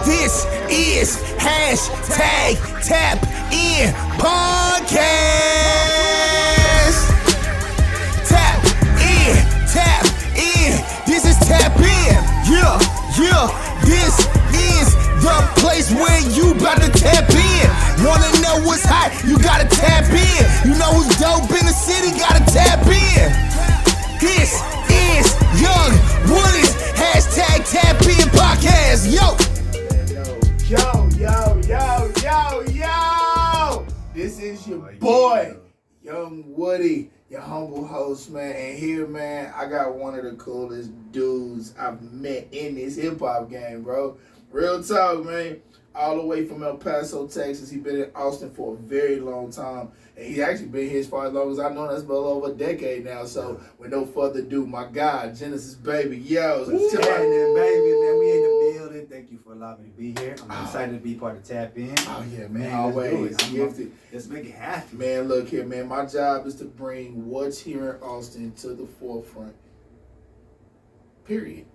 This is hashtag Tap In Podcast. Tap in. This is Tap In. Yeah. This is the place where you about to tap in. Wanna know what's hot? You gotta tap in. You know who's dope in the city? Gotta tap in. This is Young Woody's hashtag Tap In Podcast. Yo. This is your boy, Young Woody, your humble host, man. And here, man, I got one of the coolest dudes I've met in this hip-hop game, bro. Real talk, man. All the way from El Paso, Texas. He's been in Austin for a very long time. And he's actually been here as far as long as I've known. That's well over a decade now. So, with no further ado, my guy, Genesisbaby. Yo, baby, man, we in the building. Thank you for allowing me to be here. I'm excited to be part of Tap In. Oh, yeah, man. Always. Let's make it happen. Man, look here, man. My job is to bring what's here in Austin to the forefront. Period.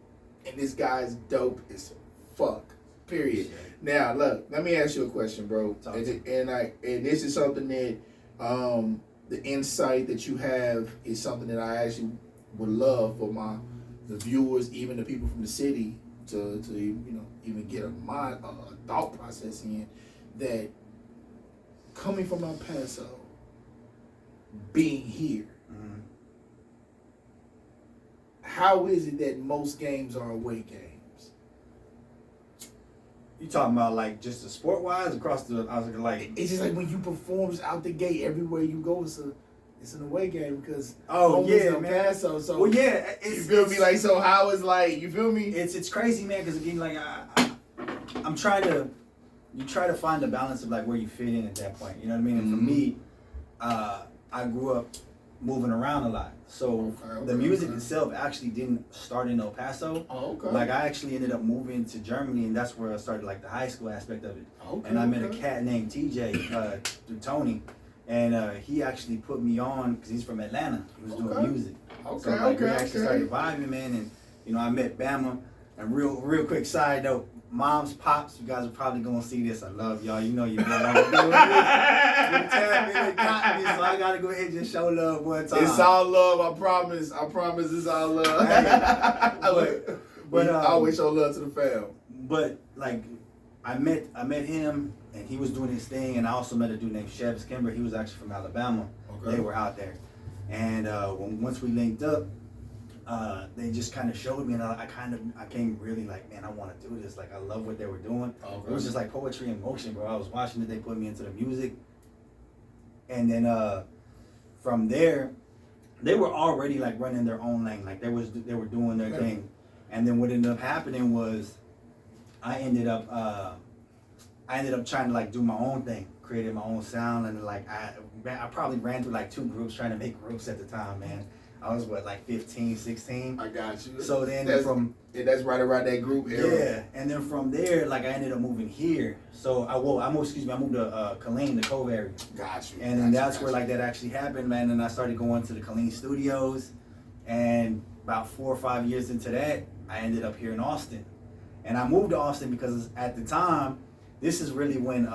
And this guy's dope as fuck. Period. Now, look, let me ask you a question, bro. And this is something that the insight that you have is something that I actually would love for the viewers, even the people from the city, to even get a thought process in that coming from El Paso, being here. Mm-hmm. How is it that most games are away games? You talking about like just the sport wise across the? I was like, it's just like when you perform just out the gate, everywhere you go, it's an away game because man. Paso. So well, yeah, you feel me? Like, so how is like, you feel me? It's crazy, man. Because again, like I'm trying to, you try to find the balance of like where you fit in at that point. You know what I mean? And for me, I grew up moving around a lot. So the music itself actually didn't start in El Paso. Oh, okay. Like I actually ended up moving to Germany, and that's where I started like the high school aspect of it. Okay. And I met a cat named TJ, Tony, and he actually put me on because he's from Atlanta. He was doing music. Okay. So we actually started vibing, man, and I met Bama. And real quick side note. Moms, pops, you guys are probably gonna see this. I love y'all. You know you know I'm doing this. It got me, so I gotta go ahead and just show love one time. It's all love, I promise. It's all love. Hey, but I always show love to the fam. But like, I met him, and he was doing his thing, and I also met a dude named Shebs Kimber. He was actually from Alabama. Okay. They were out there, and once we linked up. They just kind of showed me, and I came really like, man, I want to do this. Like, I love what they were doing. Okay. It was just like poetry in motion, bro. I was watching it. They put me into the music, and then from there, they were already like running their own lane. Like they were doing their thing, and then what ended up happening was, I ended up trying to like do my own thing, created my own sound, and like I probably ran through like 2 groups trying to make groups at the time, man. I was like 15, 16. I got you. So then that's right around that group era. Yeah, and then from there, like I ended up moving here. So I moved to Killeen, the Cove area. Got you. And then that's where like that actually happened, man. And I started going to the Killeen studios, and about 4 or 5 years into that, I ended up here in Austin. And I moved to Austin because at the time, this is really when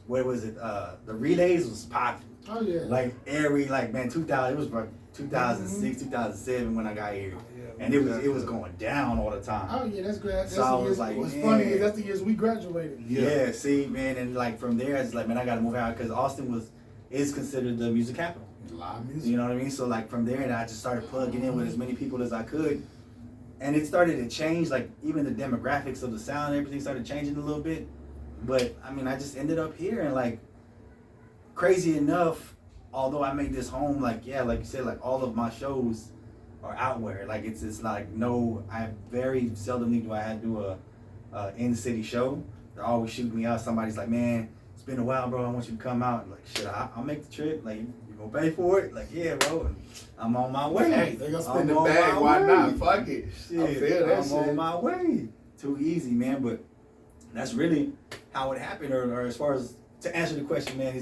what was it? The Relays was popping. Oh yeah. Like 2000. It was about 2006, 2007 when I got here, and it was going down all the time. Oh yeah, that's great. So I was like, what's funny is that's the years we graduated. Yeah, see, man, and like from there, it's like, man, I got to move out because Austin is considered the music capital. Live music. You know what I mean? So like from there, and I just started plugging in with as many people as I could, and it started to change. Like even the demographics of the sound, everything started changing a little bit. But I mean, I just ended up here, and like crazy enough. Although I made this home, like you said, like all of my shows are outward. Like it's like I very seldomly do I have to do a in-city show. They're always shooting me out. Somebody's like, man, it's been a while, bro. I want you to come out. I'm like, shit, I'll make the trip. Like, you gonna pay for it? Like, yeah, bro. And I'm on my way. Hey, they gonna spend the bag. Why not? Fuck it. Shit, I feel that I'm on my way. Too easy, man. But that's really how it happened. Or as far as to answer the question, man,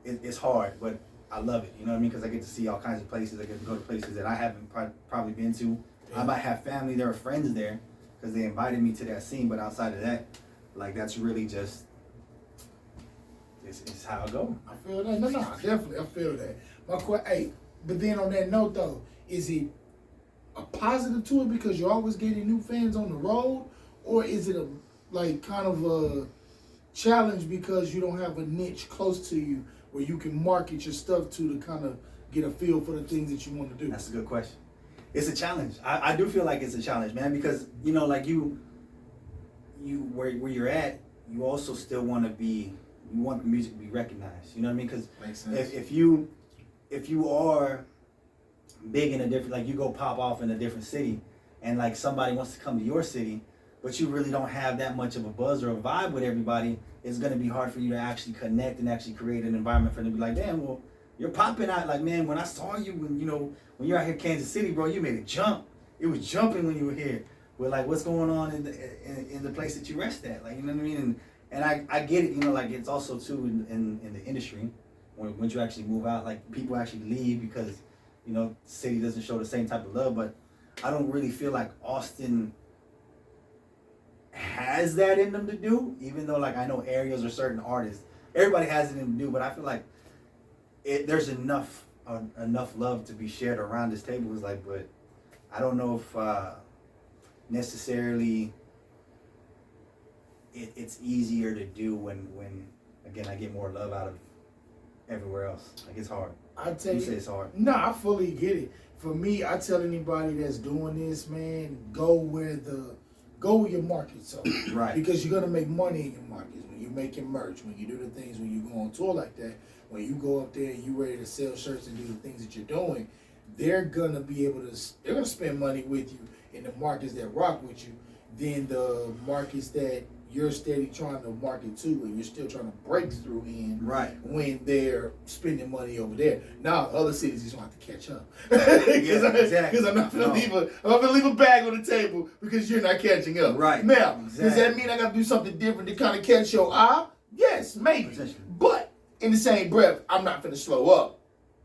it's hard, but I love it. You know what I mean? Because I get to see all kinds of places. I get to go to places that I haven't probably been to. Yeah. I might have family there or friends there, because they invited me to that scene. But outside of that, like that's really just it's how I go. I feel that. No, definitely, I feel that. Hey, but then on that note though, is it a positive to it because you're always getting new fans on the road, or is it a like kind of a challenge because you don't have a niche close to you where you can market your stuff to kind of get a feel for the things that you want to do? That's a good question. It's a challenge. I do feel like it's a challenge, man, because you know, like you where you're at, you also still want to be. You want the music to be recognized. You know what I mean? Because if you are big in a different, like you go pop off in a different city, and like somebody wants to come to your city, but you really don't have that much of a buzz or a vibe with everybody, it's gonna be hard for you to actually connect and actually create an environment for them to be like, damn, well, you're popping out. Like, man, when I saw you, when you're out here in Kansas City, bro, you made a jump. It was jumping when you were here. But like, what's going on in the place that you rest at? Like, you know what I mean? And I get it, like it's also too in the industry, when you actually move out, like people actually leave because, the city doesn't show the same type of love. But I don't really feel like Austin has that in them to do, even though like I know areas or certain artists, everybody has it in them to do, but I feel like there's enough love to be shared around this table. It's like, but I don't know if necessarily it's easier to do when again I get more love out of everywhere else. Like it's hard. I tell you, say it's hard. No, I fully get it. For me, I tell anybody that's doing this, man, go where your market's are. Right. Because you're gonna make money in your markets when you're making merch, when you do the things, when you go on tour like that, when you go up there and you ready to sell shirts and do the things that you're doing, they're gonna spend money with you in the markets that rock with you than the markets that you're steady trying to market to and you're still trying to break through in. Right. When they're spending money over there. Now other cities just want to catch up. Because I'm not gonna leave a bag on the table because you're not catching up. Right. Now, does that mean I gotta do something different to kind of catch your eye? Yes, maybe. But in the same breath, I'm not gonna slow up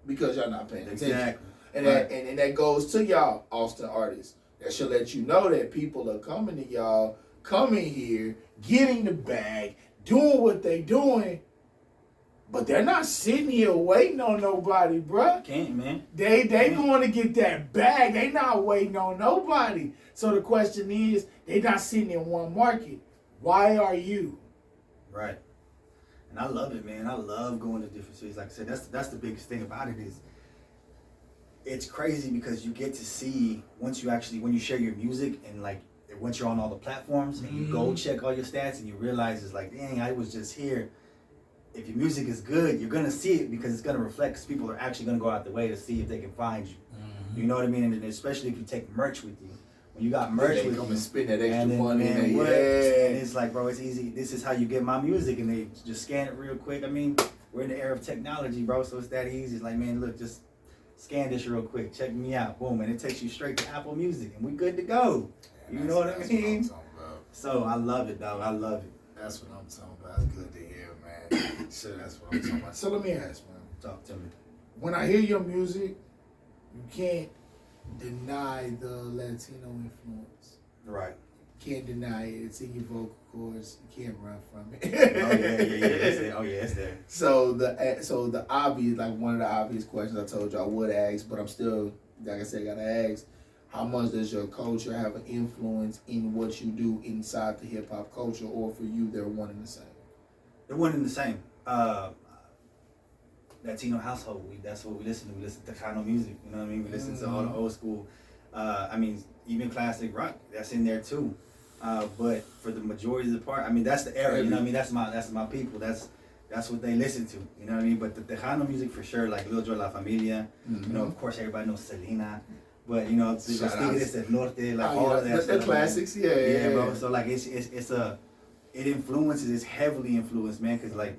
because y'all not paying attention. Exactly. And and that goes to y'all Austin artists. That should let you know that people are coming to y'all, coming here, getting the bag, doing what they doing, but they're not sitting here waiting on nobody, bruh. Can't, man. They going to get that bag. They not waiting on nobody. So the question is, they not sitting in one market. Why are you? Right. And I love it, man. I love going to different cities. Like I said, that's the biggest thing about it is it's crazy because you get to see when you share your music and like once you're on all the platforms and you go check all your stats and you realize it's like, dang, I was just here. If your music is good, you're gonna see it because it's gonna reflect. Because people are actually gonna go out the way to see if they can find you. You know what I mean? And especially if you take merch with you. When you got merch with you, and spend that extra money. And it's like, bro, it's easy. This is how you get my music, and they just scan it real quick. I mean, we're in the era of technology, bro, so it's that easy. It's like, man, look, just scan this real quick, check me out, boom, and it takes you straight to Apple Music, and we good to go. You know what I mean? So I love it, dog. I love it. That's what I'm talking about. That's good to hear, man. So that's what I'm talking about. So let me ask, man. Talk to me. When I hear your music, you can't deny the Latino influence. Right. Can't deny it. It's in your vocal cords. You can't run from it. It's there. So the obvious, like one of the obvious questions I told you I would ask, but I'm still, like I said, gotta ask. How much does your culture have an influence in what you do inside the hip hop culture, or for you, they're one and the same? They're one and the same. Latino household, that's what we listen to. We listen to Latino music, you know what I mean? We listen to all the old school, even classic rock, that's in there too. But for the majority of the part, that's the era, you know what I mean? That's my people, that's what they listen to, you know what I mean? But the Tejano music for sure, like Lil Joe La Familia, of course everybody knows Selena, but Los Tigres del Norte, like all of that stuff. The classics, yeah, bro. So like it influences, it's heavily influenced, man, because like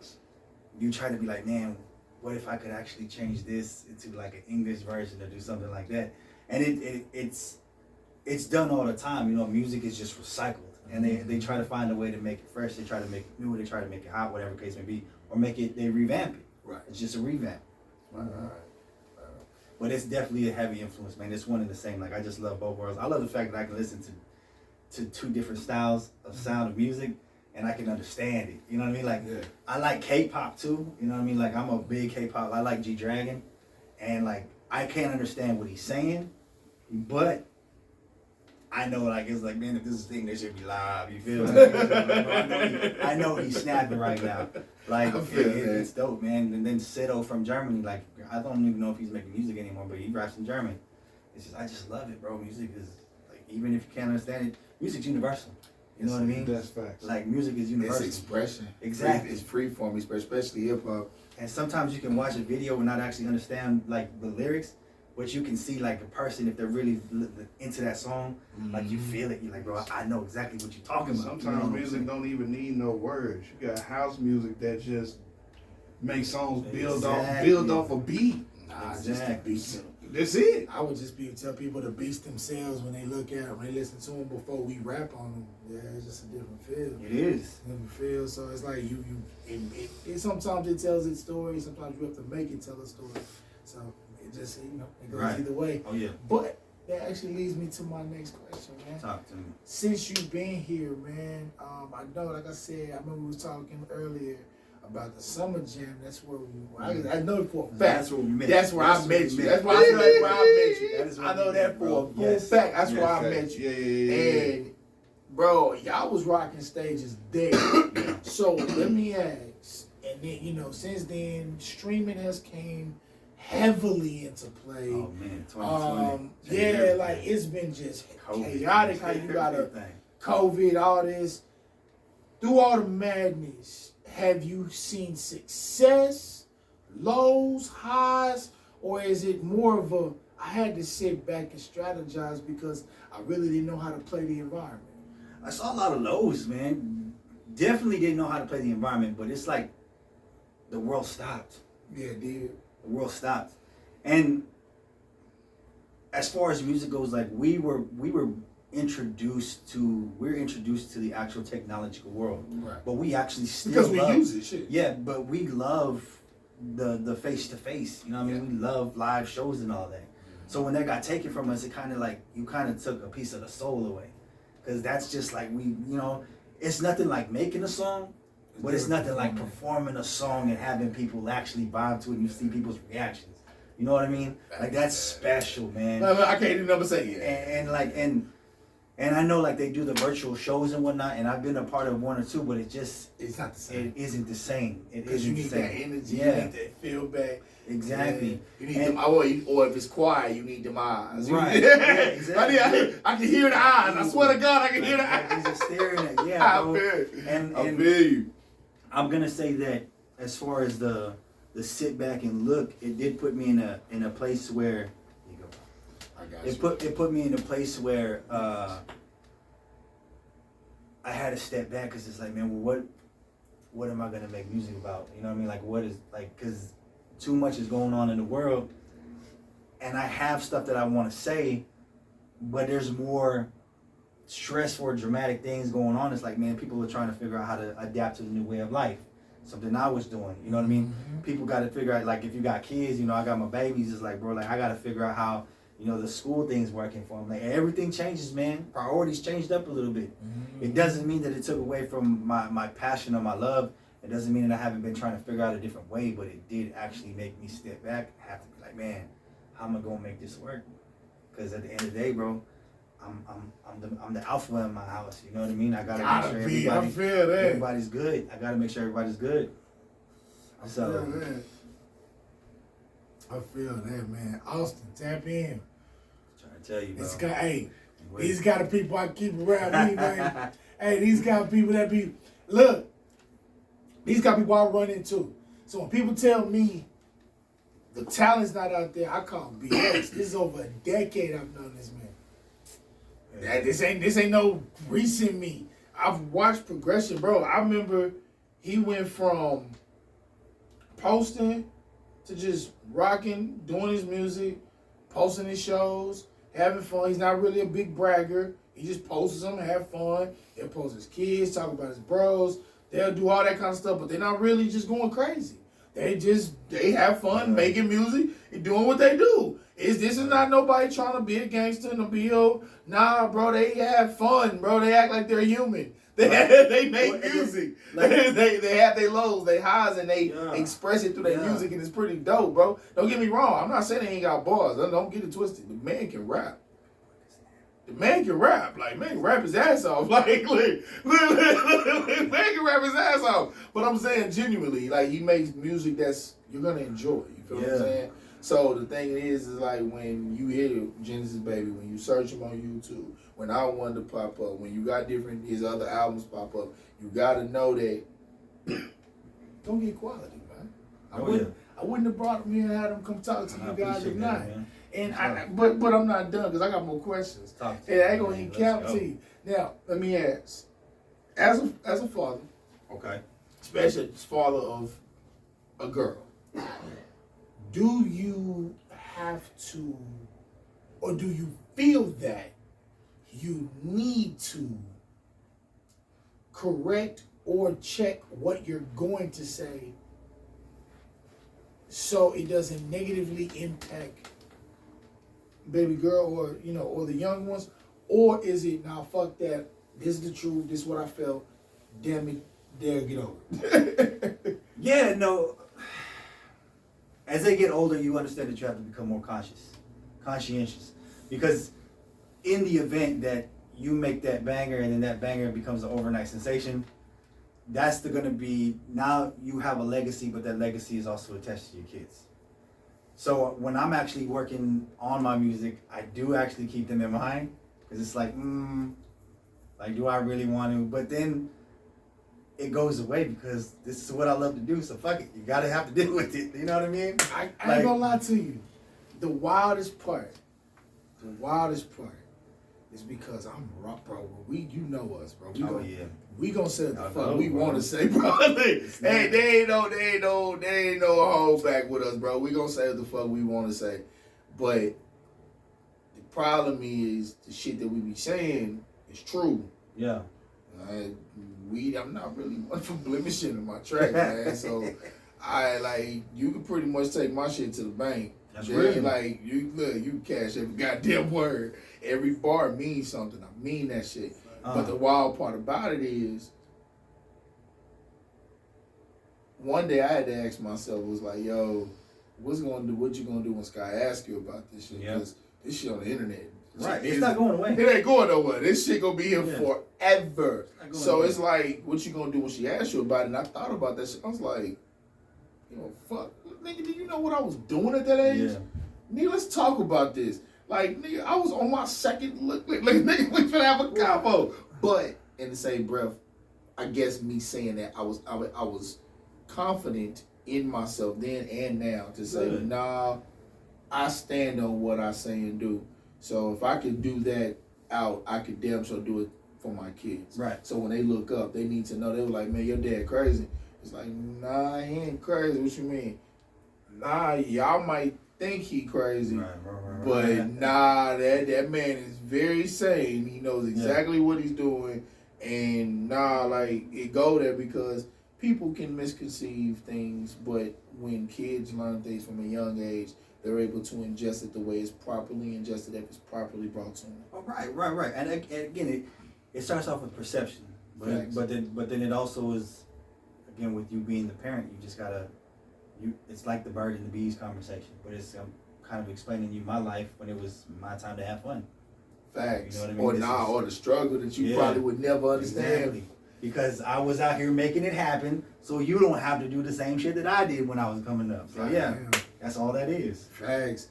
you try to be like, man, what if I could actually change this into like an English version or do something like that? And it's done all the time. Music is just recycled, and they try to find a way to make it fresh. They try to make it new. They try to make it hot, whatever case may be, or they revamp it. Right. It's just a revamp. Right. But it's definitely a heavy influence, man. It's one and the same. Like I just love both worlds. I love the fact that I can listen to to two different styles of sound of music, and I can understand it. You know what I mean? Like, I like K-pop too. You know what I mean? Like, I'm a big K-pop. I like G-Dragon, and like, I can't understand what he's saying, but I know, like, it's like, man, if this is a thing, they should be live. You feel me? I know he's snapping right now. Like, it's dope, man. And then Sido from Germany, like, I don't even know if he's making music anymore, but he raps in German. It's just, I just love it, bro. Music is, like, even if you can't understand it, music's universal. You know what I mean? That's facts. Like, music is universal. It's expression. Exactly. It's free form, especially hip hop. And sometimes you can watch a video and not actually understand, like, the lyrics, but you can see, like, a person, if they're really into that song, like, you feel it. You're like, bro, I know exactly what you're talking about. Sometimes music don't even need no words. You got house music that just makes songs build off a beat. Nah, just the beats. That's it. I would just tell people to beats themselves when they look at them, when they listen to them before we rap on them. Yeah, it's just a different feel. It is. Different feel. So it's like it sometimes it tells its story. Sometimes you have to make it tell a story. So it just, it goes either way. Oh, yeah. But that actually leads me to my next question, man. Talk to me. Since you've been here, man, I know, like I said, I remember we was talking earlier about the summer jam. That's where I know it for a fact. That's where we met. That's where I met you. That's why I know that's where I met you. I know that for a full fact. That's where I met you. Yeah. And bro, y'all was rocking stages there. So let me ask, and then since then, streaming has came heavily into play. Oh man, 2020. Yeah, like it's been just chaotic. How you got COVID, all this. Through all the madness, have you seen success, lows, highs, or is it more of a, I had to sit back and strategize because I really didn't know how to play the environment? I saw a lot of lows, man. Definitely didn't know how to play the environment, but it's like the world stopped. Yeah, it did. The world stopped. And as far as music goes, like we're introduced to the actual technological world. Right. But we actually still because we use it, shit. Yeah, but we love the face to face. You know what I mean? We love live shows and all that. So when that got taken from us, it kind of like you kind of took a piece of the soul away. Because that's just like it's nothing like making a song, but it's nothing like performing a song and having people actually vibe to it and you see people's reactions. You know what I mean? Like that's special, man. I can't even never say it. And I know like they do the virtual shows and whatnot, and I've been a part of one or two, but it's not the same. It isn't the same. Because you need that energy, you need that feedback. Exactly. Yeah. You need them, or if it's quiet, you need them eyes. Right. Yeah, exactly. I can hear the eyes. I swear to God, I can hear the eyes. He's just staring at bro. I feel you. I'm gonna say that as far as the sit back and look, it did put me in a place where It put me in a place where I had to step back because it's like, man, well, what am I gonna make music about? You know what I mean? Like, what is like, because too much is going on in the world, and I have stuff that I want to say, but there's more stressful, dramatic things going on. It's like, man, people are trying to figure out how to adapt to the new way of life. Something I was doing, you know what I mean? Mm-hmm. People got to figure out, like, if you got kids, I got my babies. It's like, bro, like I got to figure out how. The school thing's working for them. Like everything changes, man. Priorities changed up a little bit. Mm-hmm. It doesn't mean that it took away from my passion or my love. It doesn't mean that I haven't been trying to figure out a different way, but it did actually make me step back and have to be like, man, how am I gonna make this work? Because at the end of the day, bro, I'm the alpha in my house. You know what I mean? I gotta make sure everybody's good. I gotta make sure everybody's good. I feel that, man. Austin, tap in. Trying to tell you, bro. These kind of people I keep around me, man. Hey, these kind of people that be, look, these kind of people I run into. So when people tell me the talent's not out there, I call BS. This is over a decade I've known this man. Yeah. This ain't no recent me. I've watched progression, bro. I remember he went from posting to just rocking, doing his music, posting his shows, having fun. He's not really a big bragger. He just posts them, have fun. He'll post his kids, talk about his bros. They'll do all that kind of stuff, but they're not really just going crazy. They have fun making music and doing what they do. This is not nobody trying to be a gangster and a B.O. Nah, bro, they have fun, bro. They act like they're human. They make music. They have their lows, their highs, and they express it through their music, and it's pretty dope, bro. Don't get me wrong. I'm not saying they ain't got bars. Don't get it twisted. The man can rap. The man can rap. Like, man can rap his ass off. Like, man can rap his ass off. But I'm saying genuinely, like, he makes music that's you're gonna enjoy. You feel what I'm saying? So the thing is like when you hear Genesis Baby, when you search him on YouTube, when I Wonder pop up, when you got his other albums pop up, you gotta know that don't get quality, man. I wouldn't have brought him here and had him come talk to you guys if not. And but I'm not done because I got more questions. And I ain't gonna even count to you. Now, let me ask. As a father, okay, especially as father of a girl, do you have to, or do you feel that you need to correct or check what you're going to say so it doesn't negatively impact baby girl or or the young ones? Or is it, nah, fuck that, this is the truth, this is what I felt, damn it, there, get over it? Yeah, no. As they get older, you understand that you have to become more conscientious. Because in the event that you make that banger and then that banger becomes an overnight sensation, that's going to be, now you have a legacy, but that legacy is also attached to your kids. So when I'm actually working on my music, I do actually keep them in mind. Because it's like, do I really want to? But then it goes away because this is what I love to do. So fuck it, you gotta have to deal with it. You know what I mean? I ain't gonna lie to you. The wildest part is because I'm rock, bro. You know us, bro. We gonna say what the fuck we want to say, bro. They ain't no hold back with us, bro. We gonna say what the fuck we want to say, but the problem is the shit that we be saying is true. Yeah. I'm not really one for blemishing in my track, man. So you can pretty much take my shit to the bank. That's real. Like you cash every goddamn word. Every bar means something. I mean that shit. But the wild part about it is, one day I had to ask myself, was like, yo, what you gonna do when Sky asks you about this shit? Because this shit on the internet. Right, it's not going away. It ain't going nowhere. This shit gonna be here forever. So it's like, what you gonna do when she asks you about it? And I thought about that shit. I was like, fuck, nigga, do you know what I was doing at that age? Yeah. Nigga, let's talk about this. Like, nigga, I was on my second look. Like, nigga, we finna have a combo. But in the same breath, I guess me saying that, I was confident in myself then and now to say, nah, I stand on what I say and do. So if I could do that out, I could damn sure do it for my kids. Right. So when they look up, they need to know. They were like, man, your dad crazy. It's like, nah, he ain't crazy. What you mean? Nah, y'all might think he crazy. Right. But nah, that man is very sane. He knows exactly what he's doing. And nah, like, it go there because people can misconceive things, but when kids learn things from a young age, they're able to ingest it the way it's properly ingested if it's properly brought to them. Oh, right. And again, it starts off with perception, but then it also is, again, with you being the parent, you just gotta, it's like the bird and the bees conversation, but it's kind of explaining you my life when it was my time to have fun. Facts. You know what I mean? Or the struggle that you probably would never understand. Exactly. Because I was out here making it happen, so you don't have to do the same shit that I did when I was coming up. So that's all that is. Facts.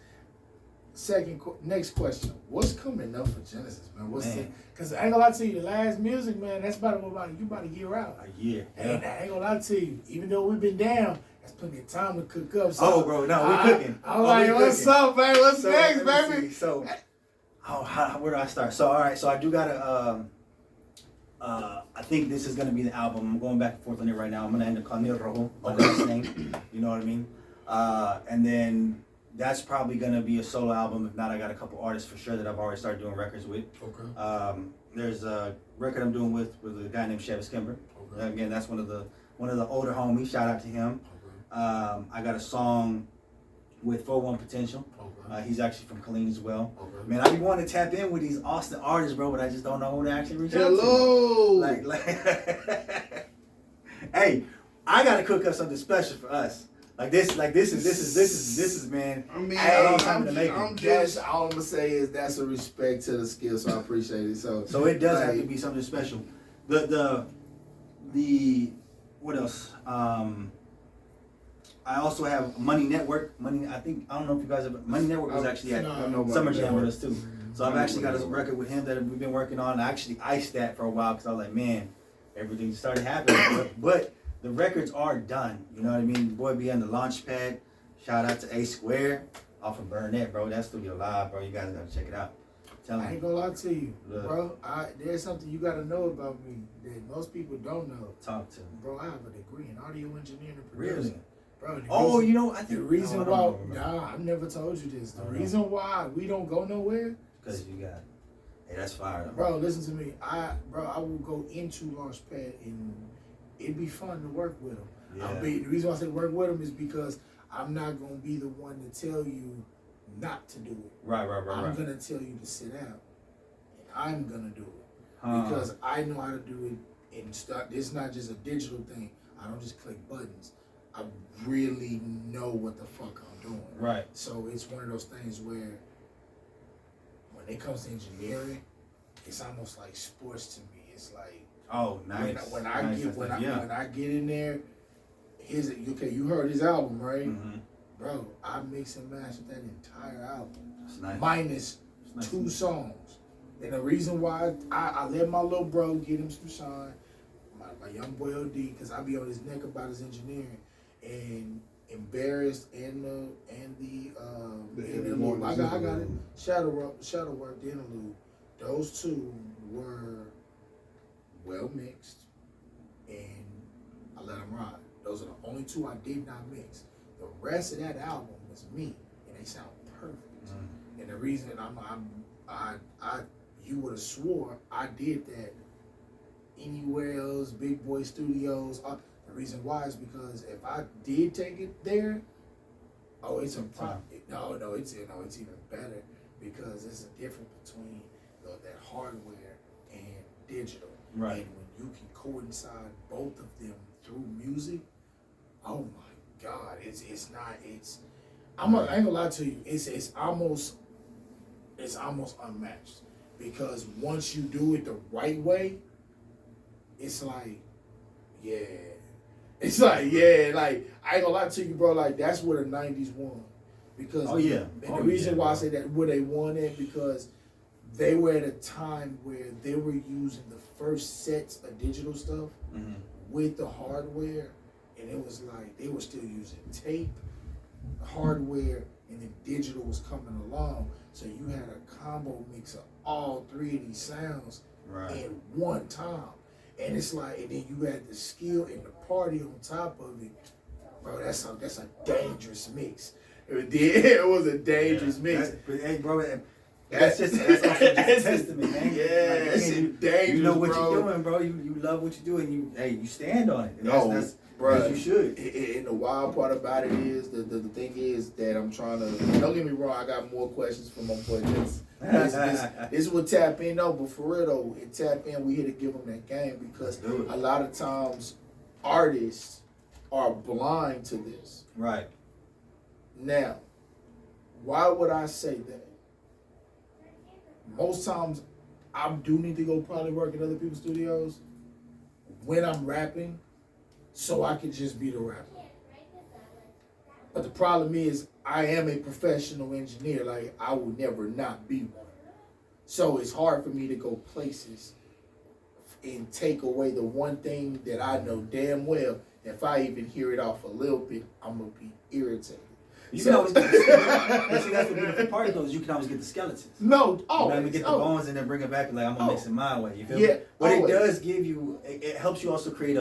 Next question. What's coming up for Genesis, man? Because I ain't gonna lie to you, the last music, man, that's you about a year out. A year. And I ain't gonna lie to you, even though we've been down, that's plenty of time to cook up. So bro, no, we're cooking. I'm like, what's up, man? What's next, baby? So, where do I start? So, all right, so I do gotta, I think this is gonna be the album. I'm going back and forth on it right now. I'm gonna end up calling it Rojo, my last name. You know what I mean? And then that's probably gonna be a solo album. If not, I got a couple artists for sure that I've already started doing records with. Okay. There's a record I'm doing with a guy named Genesisbabymusic. Okay. Again, that's one of the older homies. Shout out to him. I got a song with 41 Potential. Okay. He's actually from Killeen as well. Okay. Man, I be wanting to tap in with these Austin artists, bro, but I just don't know who to actually reach out to. Hello. Like, hey, I gotta cook up something special for us. This is man. I mean, a long time to make it. I'm That's just. all I'm gonna say is that's a respect to the skill, so I appreciate it. So it does have to be something special. The what else? I also have Money Network. I don't know if you guys have. Money Network was actually at Summer Jam with us too. So I've actually got a record with him that we've been working on. I actually iced that for a while because I was like, man, everything started happening. but the records are done. You know what I mean? Boy be on the launch pad. Shout out to A Square off of Burnett, bro. That studio live, bro. You guys gotta check it out. Tell me. I ain't gonna lie to you, Look. bro. There's something you gotta know about me that most people don't know. Talk to me. Bro, I have a degree in audio engineering and production. Really? Bro, Oh, you know, I think the reason no, I why, don't remember. nah, I've never told you this. The I don't reason why we don't go nowhere, Because you got, hey, that's fire. bro, listen to me. I will go into Launchpad and it'd be fun to work with them. Yeah. The reason why I say work with them is because I'm not gonna be the one to tell you not to do it. Right. I'm gonna tell you to sit down, and I'm gonna do it because I know how to do it and start. It's not just a digital thing. I don't just click buttons. I really know what the fuck I'm doing. Right. So it's one of those things where when it comes to engineering, it's almost like sports to me. It's like Oh, nice. when I get in there, you heard his album, right? Mm-hmm. Bro, I mix and mastered that entire album. That's nice. Minus Nice. 2 songs. And the reason why I let my little bro get him some shine, my young boy OD, because I be on his neck about his engineering, and Embarrassed and the interlude. I got it. Shadow Work, the interlude. Those two were well mixed, and I let them ride. Those are the only 2 I did not mix. The rest of that album was me, and they sound perfect. Mm. And the reason you would have swore I did that anywhere else, Big Boy Studios. The reason why is because if I did take it there, it's a problem. It's even better because there's a difference between that hardware and digital. Right. And when you can coincide both of them through music, oh my God, I ain't gonna lie to you, it's almost unmatched because once you do it the right way, it's like, yeah. It's like, yeah, like, I ain't gonna lie to you, bro, like, that's where the 90s won. Because, the reason why I say that, where they won it, because they were at a time where they were using the first sets of digital stuff with the hardware, and it was like, they were still using tape, hardware, and then digital was coming along, so you had a combo mix of all 3 of these sounds at one time. And it's like, and then you had the skill and the party on top of it, bro. That's a dangerous mix. It was a dangerous mix. Hey, bro, that's also just a testament, man. Yeah, it's dangerous. You know what bro. you're doing, bro. You love what you do, and you stand on it. And that's bro, you should. And the wild part about it is the thing is that I'm trying to. Don't get me wrong. I got more questions for my boy. This will tap in though, but for real though, it tap in. We here to give them that game because a lot of times artists are blind to this. Right. Now, why would I say that? Most times, I do need to go probably work in other people's studios when I'm rapping, so I can just be the rapper. But the problem is, I am a professional engineer. Like, I will never not be one. So it's hard for me to go places and take away the one thing that I know damn well. If I even hear it off a little bit, I'm gonna be irritated. You can always get the skeletons. That's the beautiful part though, is you can always get the skeletons. No, always. You know, get the bones and then bring it back and like, I'm gonna mix it my way. You feel yeah, me? But always. it does give you, it helps you also create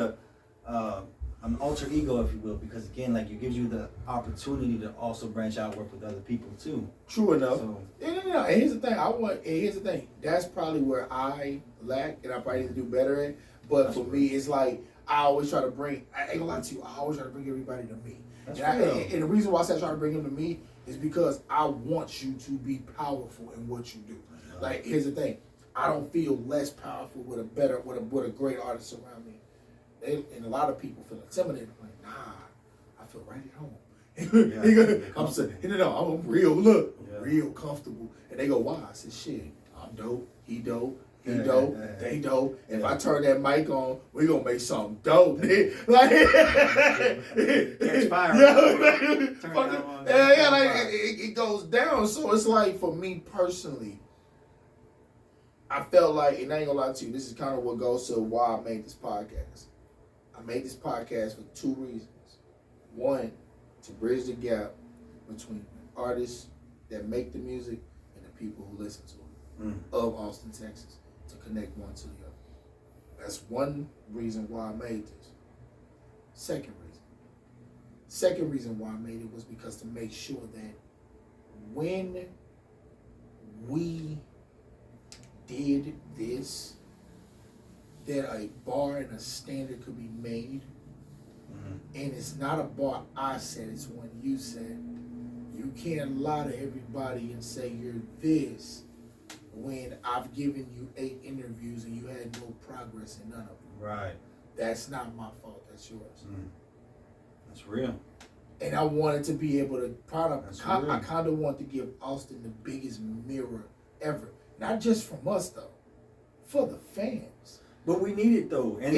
an alter ego, if you will, because again, like, it gives you the opportunity to also branch out, work with other people too. True enough. So, No. And here's the thing. Here's the thing. That's probably where I lack, and I probably need to do better at. But for me, it's like I always try to bring. I ain't gonna lie to you. I always try to bring everybody to me. That's And the reason why I say I try to bring them to me is because I want you to be powerful in what you do. Like, here's the thing. I don't feel less powerful with a great artist around me. And a lot of people feel intimidated. I'm like, nah, I feel right at home. I'm saying, no, I'm real. Look, real comfortable. And they go, why? I said, shit, I'm dope. He dope. He dope. They dope. If I turn that mic on, we gonna make something dope. Like, catch fire. It goes down. So it's like, for me personally, I felt like, and I ain't gonna lie to you, this is kind of what goes to why I made this podcast. I made this podcast for two reasons. One, to bridge the gap between artists that make the music and the people who listen to it of Austin, Texas, to connect one to the other. That's one reason why I made this. Second reason why I made it was because to make sure that when we did this, that a bar and a standard could be made. And it's not a bar I said, it's one you said. You can't lie to everybody and say you're this when I've given you 8 interviews and you had no progress in none of them. Right. That's not my fault, that's yours. That's real. And I wanted to be able to I kind of want to give Austin the biggest mirror ever. Not just from us though, for the fans. But we need it though. And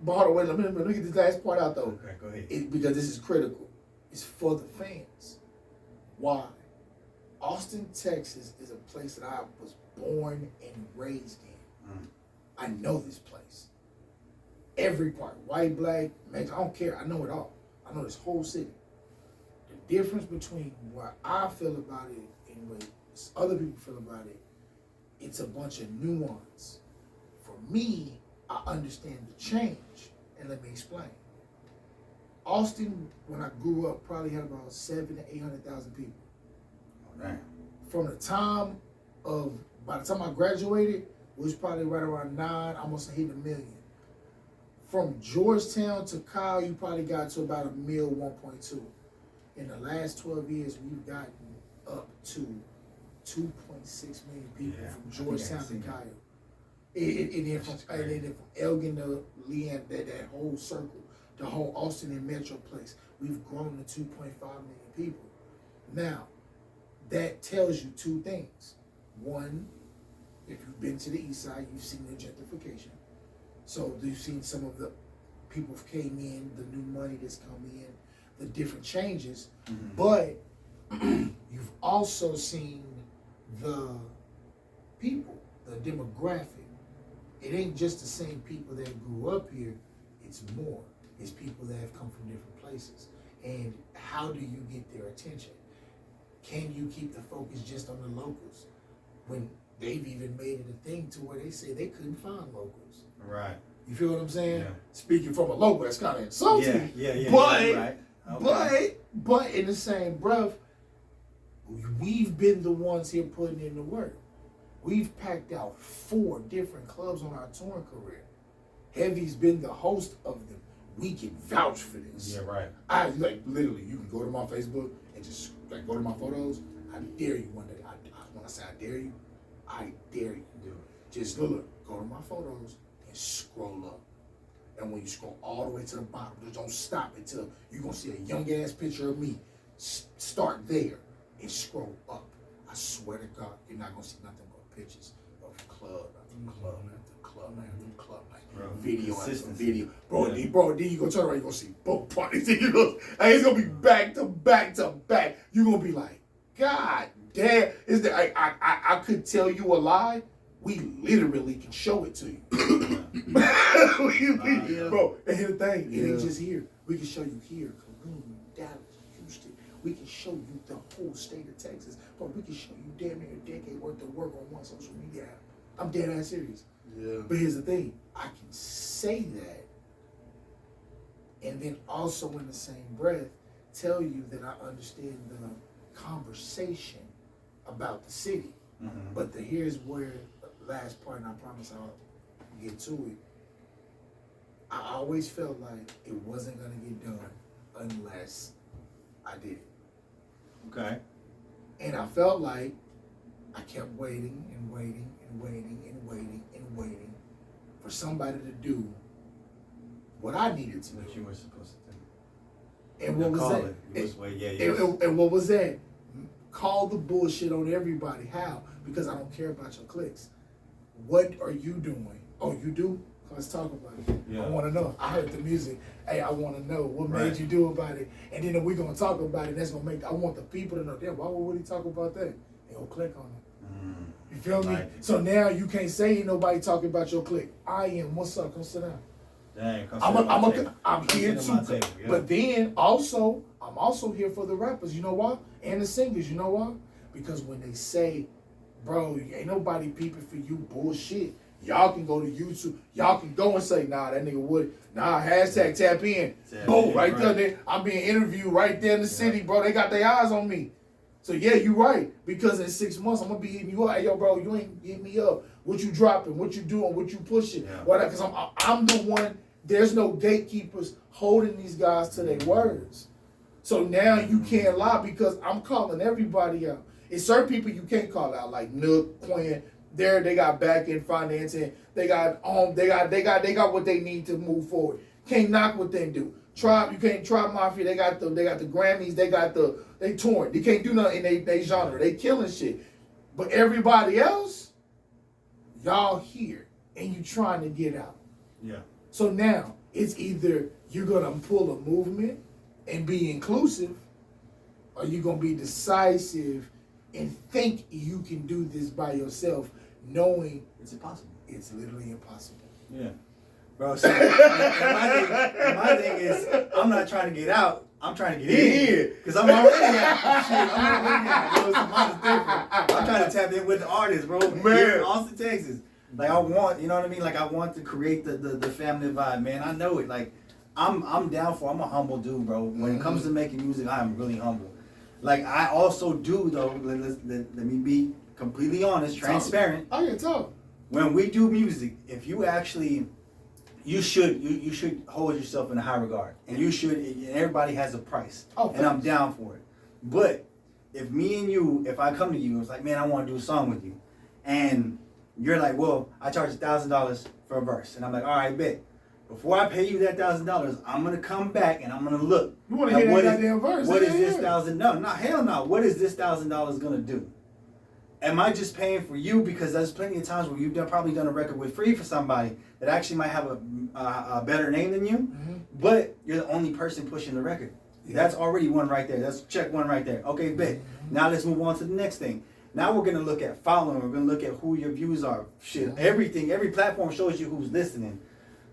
but hold on, wait, let me get this last part out though. Okay, go ahead. Because this is critical. It's for the fans. Why? Austin, Texas is a place that I was born and raised in. I know this place. Every part, white, black, Mexican, I don't care. I know it all. I know this whole city. The difference between what I feel about it and what other people feel about it, it's a bunch of nuance. For me, I understand the change, and let me explain. Austin, when I grew up, probably had about 700,000 to 800,000 people. Oh, damn. From the time by the time I graduated, it was probably right around 9, almost hitting 1 million. From Georgetown to Kyle, you probably got to about 1 million, 1.2. In the last 12 years, we've gotten up to 2.6 million people from Georgetown to Kyle. And then from Elgin to Leanne, that whole circle, the whole Austin and Metroplex, we've grown to 2.5 million people. Now, that tells you two things. One, if you've been to the east side, you've seen the gentrification. So you've seen some of the people who came in, the new money that's come in, the different changes. But you've also seen the people, the demographic. It ain't just the same people that grew up here, it's more. It's people that have come from different places. And how do you get their attention? Can you keep the focus just on the locals? When they've even made it a thing to where they say they couldn't find locals. Right. You feel what I'm saying? Yeah. Speaking from a local, that's kind of insulting. Yeah. But, Right. Okay. but in the same breath, we've been the ones here putting in the work. We've packed out 4 different clubs on our touring career. Heavy's been the host of them. We can vouch for this. Yeah, right. I literally, you can go to my Facebook and just go to my photos. I dare you one day. When I say I dare you, I dare you. Do it. Just look, go to my photos and scroll up. And when you scroll all the way to the bottom, just don't stop until you're going to see a young ass picture of me. Start there and scroll up. I swear to God, you're not going to see nothing but pictures of club after club after club after club. Video after video. Bro, then you're going to turn around, you're going to see both parties. It's going to be back to back to back. You're going to be like, God damn. I could tell you a lie. We literally can show it to you. Bro, and here's the thing. It ain't just here. We can show you here, Cologne, Dallas, Houston. We can show you the whole state of Texas. But we can show you damn near a decade worth of work on one social media app. I'm dead ass serious. Yeah. But here's the thing. I can say that and then also in the same breath tell you that I understand the conversation about the city. But here's where the last part, and I promise I'll get to it. I always felt like it wasn't gonna get done unless I did it. Okay. And I felt like I kept waiting and waiting and waiting and waiting and waiting for somebody to do what I needed to What do. you were supposed to do. And what was that? And what was that? Call the bullshit on everybody. How? Because I don't care about your clicks. What are you doing? Oh, you do? Let's talk about it. Yeah. I want to know. I heard the music. Hey, I want to know what Right. made you do about it. And then we're going to talk about it. That's going to make, I want the people to know, damn, why would he talk about that? And go click on it. You feel me? Right. So now you can't say ain't nobody talking about your click. I am. What's up? Come sit down. Dang, I'm here too. But then also, I'm also here for the rappers. You know why? And the singers. You know why? Because when they say, bro, ain't nobody peeping for you, bullshit. Y'all can go to YouTube. Y'all can go and say, nah, that nigga would. Nah, hashtag tap in. Boom, right there. I'm being interviewed right there in the city, bro. They got their eyes on me. So yeah, you right. Because in 6 months, I'm gonna be hitting you up. Hey, yo, bro, you ain't hitting me up. What you dropping? What you doing? What you pushing? Yeah. What? Because I'm the one. There's no gatekeepers holding these guys to their words. So now you can't lie because I'm calling everybody out. It's certain people you can't call out, like Nook, Quinn. They got back end financing. They got what they need to move forward. Can't knock what they do. You can't Tribe Mafia. They got the Grammys. They touring. They can't do nothing in they genre. They killing shit. But everybody else, y'all here and you trying to get out. Yeah. So now it's either you're gonna pull a movement and be inclusive, or you're gonna be decisive and think you can do this by yourself, knowing It's impossible. it's literally impossible. Yeah. Bro, so and my thing is, I'm not trying to get out. I'm trying to get in. Because I'm already out. Shit, I'm already out. Bro, so mine's different. I'm trying to tap in with the artists, bro. Here in Austin, Texas. Like, I want, you know what I mean? Like, I want to create the family vibe, man. I know it. Like, I'm down for, I'm a humble dude, bro. When it comes to making music, I am really humble. Like, I also do, though, let me be completely honest, transparent. Oh, yeah, talk. When we do music, if you actually, you should hold yourself in a high regard. And you should, and everybody has a price. Oh, and I'm down for it. But if me and you, if I come to you, it's like, man, I want to do a song with you. And you're like, well, I charge $1,000 for a verse. And I'm like, all right, bet. Before I pay you that $1,000, I'm going to come back and I'm going to look. You want to hear that goddamn verse? What is this $1,000? No, hell no. What is this $1,000 going to do? Am I just paying for you? Because there's plenty of times where you've probably done a record with free for somebody that actually might have a better name than you, but you're the only person pushing the record. Yeah. That's already one right there. That's check one right there. Okay, bet. Now let's move on to the next thing. Now we're going to look at following. We're going to look at who your views are. Shit, everything. Every platform shows you who's listening.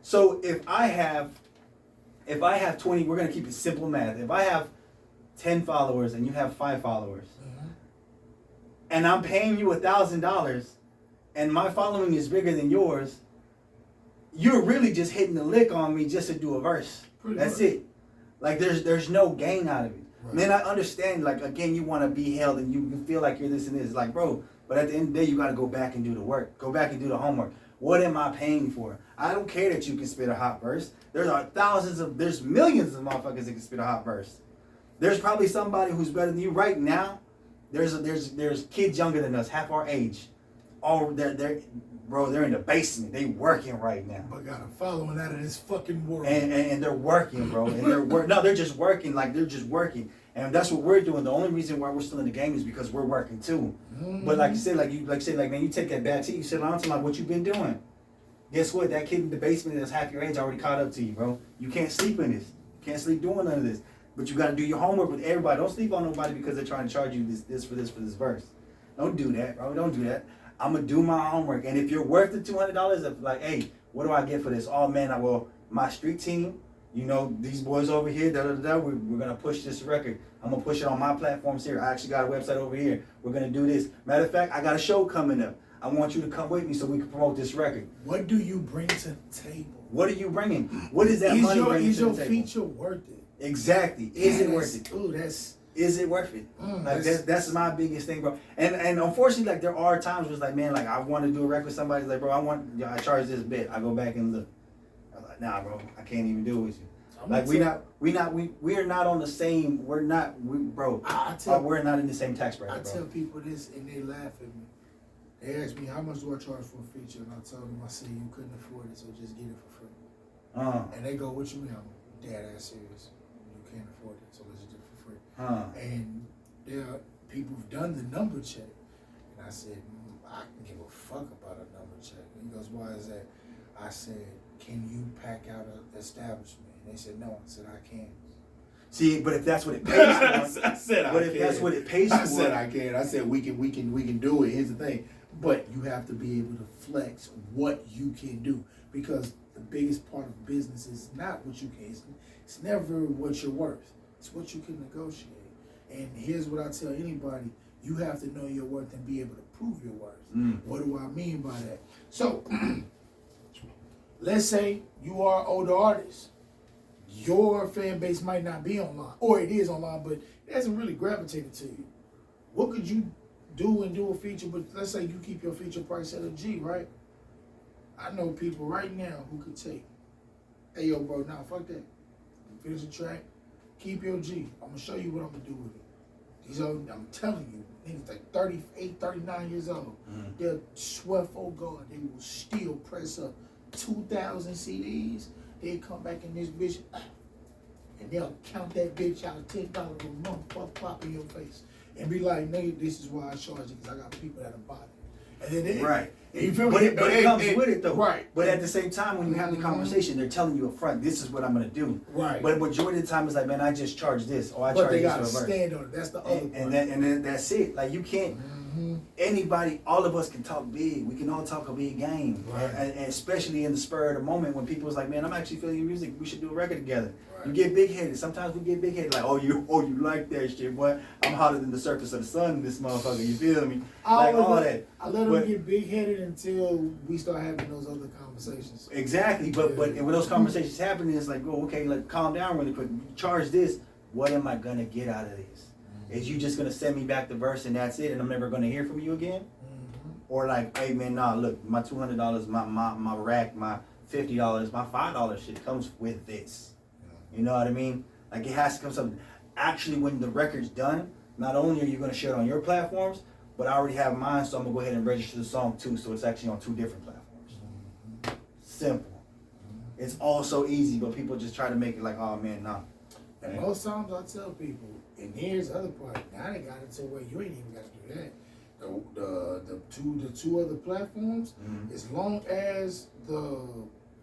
So if I have 20, we're going to keep it simple math. If I have 10 followers and you have 5 followers, and I'm paying you $1,000, and my following is bigger than yours, you're really just hitting the lick on me just to do a verse. That's it. Like there's no gain out of it. Right. Man, I understand. Like again, you want to be held, and you feel like you're this and this. Like, bro, but at the end of the day, you got to go back and do the work. Go back and do the homework. What am I paying for? I don't care that you can spit a hot verse. There's millions of motherfuckers that can spit a hot verse. There's probably somebody who's better than you right now. There's kids younger than us, half our age. They're in the basement. They working right now. But got a following out of this fucking world. And they're working, bro. And they're just working. Like they're just working. And that's what we're doing. The only reason why we're still in the game is because we're working too. But like you said, man, you take that back seat, you sit down to like what you've been doing. Guess what? That kid in the basement that's half your age already caught up to you, bro. You can't sleep in this. You can't sleep doing none of this. But you got to do your homework with everybody. Don't sleep on nobody because they're trying to charge you this for this verse. Don't do that, bro. Don't do that. I'm going to do my homework. And if you're worth the $200, like, hey, what do I get for this? Oh, man, my street team, you know, these boys over here, we're going to push this record. I'm going to push it on my platforms here. I actually got a website over here. We're going to do this. Matter of fact, I got a show coming up. I want you to come with me so we can promote this record. What do you bring to the table? What are you bringing? What is that money bringing to the table? Is your feature worth it? Exactly. Is it worth it? Ooh, is it worth it? Like that's my biggest thing, bro. And unfortunately, like there are times where it's like, man, like I want to do a record with somebody. Like, bro, I charge this bit. I go back and look. I'm like, nah, bro, I can't even do it with you. I'm Like gonna we are not on the same. We're not, bro. We're not in the same tax bracket, bro. I tell people this and they laugh at me. They ask me how much do I charge for a feature, and I tell them I say you couldn't afford it, so just get it for free. And they go, "What you mean?" I'm dead ass serious. You can't afford it, so let's just do it for free. And there are people who've done the number check, and I said, I can give a fuck about a number check. And he goes, "Why is that?" I said, "Can you pack out an establishment?" And they said, "No." I said, "I can." See, but if that's what it pays for, I said I but can. if that's what it pays for, I said I can. I said we can do it. Here's the thing, but you have to be able to flex what you can do, because the biggest part of business is not what you can. It's never what you're worth. It's what you can negotiate. And here's what I tell anybody: you have to know your worth and be able to prove your worth. What do I mean by that? So, let's say you are an older artist. Your fan base might not be online, or it is online, but it hasn't really gravitated to you. What could you do and do a feature? But let's say you keep your feature price at a G, right? I know people right now who could take, hey, yo, bro, nah, fuck that. Finish the track, keep your G. I'm gonna show you what I'm gonna do with it. These are, I'm telling you, niggas like 38, 39 years old. They'll swear for God, they will still press up 2,000 CDs. They come back in this bitch, and they'll count that bitch out $10 a month, pop in your face, and be like, "Nigga, this is why I charge it, because I got people that'll buy it." And then they, right. And you feel but me? It comes with it though. Right. But at the same time, when you have the conversation, they're telling you up front, this is what I'm gonna do. Right. But majority of the time, it's like, man, I just charge this, or I But charge they this gotta for a verse. stand on it. That's the other part. And then that's it. Like you can't. Anybody, all of us can talk big. We can all talk a big game, Right. and especially in the spur of the moment when people's like, "Man, I'm actually feeling your music. We should do a record together." Right. You get big headed. Sometimes we get big headed, like, "Oh, you like that shit, boy? I'm hotter than the surface of the sun in this motherfucker." You feel me? Like all that. I let them get big headed until we start having those other conversations. Exactly, but when those conversations happen, it's like, "Oh, okay, like calm down really quick. Charge this. What am I gonna get out of this? Is you just gonna send me back the verse and that's it, and I'm never gonna hear from you again?" Or like, "Hey man, nah, look, my $200, my rack, my $50, my $5 shit comes with this." You know what I mean? Like it has to come something. Actually, when the record's done, not only are you gonna share it on your platforms, but I already have mine, so I'm gonna go ahead and register the song too, so it's actually on 2 different platforms. Simple. It's all so easy, but people just try to make it like, "Oh man, nah." And most times I tell people, and here's the other part. Now they got it to where you ain't even got to do that. The two other platforms, as long as the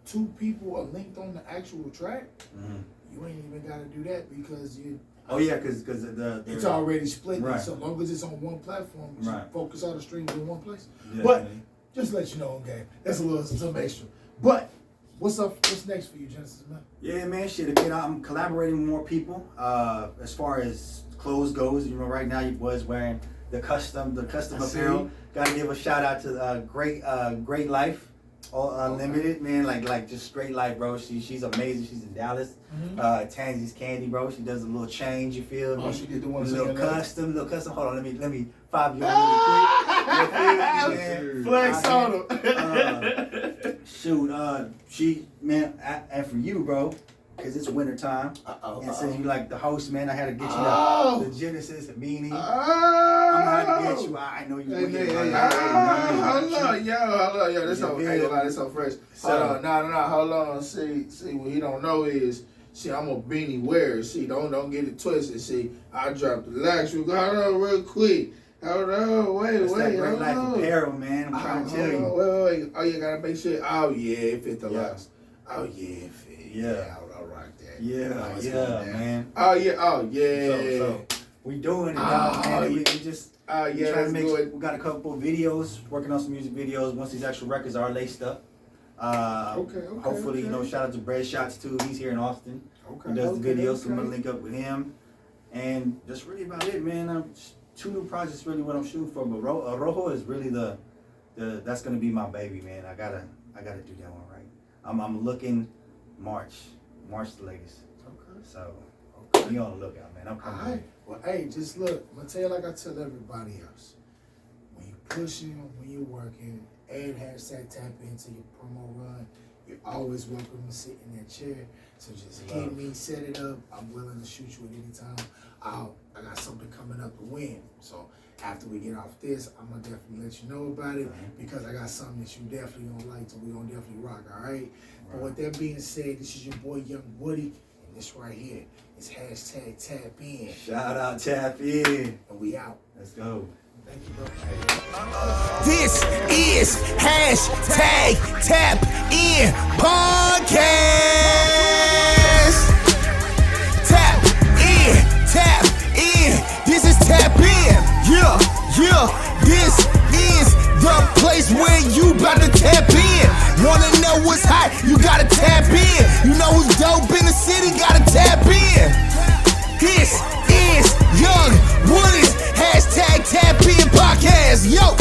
2 people are linked on the actual track, you ain't even got to do that, because you. Oh yeah, because it's already split. Right. So long as it's on one platform, just Right. focus all the streams in one place. Yeah, But man. just to let you know, okay, that's some extra. But what's up? What's next for you, Genesis, man? Yeah, man, shit. Again, I'm collaborating with more people. As far as clothes goes, you know, right now your boy's wearing the custom apparel. Gotta give a shout out to Great Life, Unlimited, man. Like just straight life, bro. She's amazing. She's in Dallas. Tansy's Candy, bro. She does a little change. You feel me? Oh, she did the one little custom. Hold on, let me 5 you really quick. You feel me, man? Flex on them. Shoot, she, man, and for you, bro, because it's winter time. And since you like the host, man, I had to get you the Genesis beanie. I'm gonna have to get you. I know you. Hold on, yo. This so fresh. Hold on, hold on. See, what he don't know is, see, I'm a beanie wearer. See, don't get it twisted. See, I dropped the last week. Hold on, real quick. Hold on, wait. That Great Life apparel, man. I'm trying to tell you. Wait. Oh, you gotta make sure. Oh yeah, it fit the last. Oh yeah, it fit. Yeah. I'll rock that. Yeah, man. Oh yeah. So we doing it now, man. We just yeah, trying to make good. we got a couple of videos, working on some music videos. Once these actual records are laced up. Hopefully, you know, shout out to Bread Shots too. He's here in Austin. He does the videos, so I'm gonna link up with him. And that's really about it, man. 2 new projects, really what I'm shooting for. But Rojo is really the that's gonna be my baby, man. I gotta do that one right. I'm looking March the latest. Okay. So be on the lookout, man. I'm coming. All right. Well, hey, just look. I'm gonna tell you like I tell everybody else. When you pushing, when you're working, add hashtag tap into your promo run. you're always welcome to sit in that chair. So just hit me, set it up. I'm willing to shoot you at any time. I got something coming up to win. So after we get off this, I'm gonna definitely let you know about it because I got something that you definitely gonna like. So we gonna definitely rock. All right. But with that being said, this is your boy Young Woody, and this right here is hashtag Tap In. Shout out Tap In. And we out. Let's go. Thank you, bro. This is hashtag Tap In Podcast. Tap in. This is Tap In. Yeah. This is the place where you about to tap in. Wanna know what's hot? You gotta tap in. You know who's dope in the city? Gotta tap in. This is Young Woody's hashtag Tap In Podcast. Yo.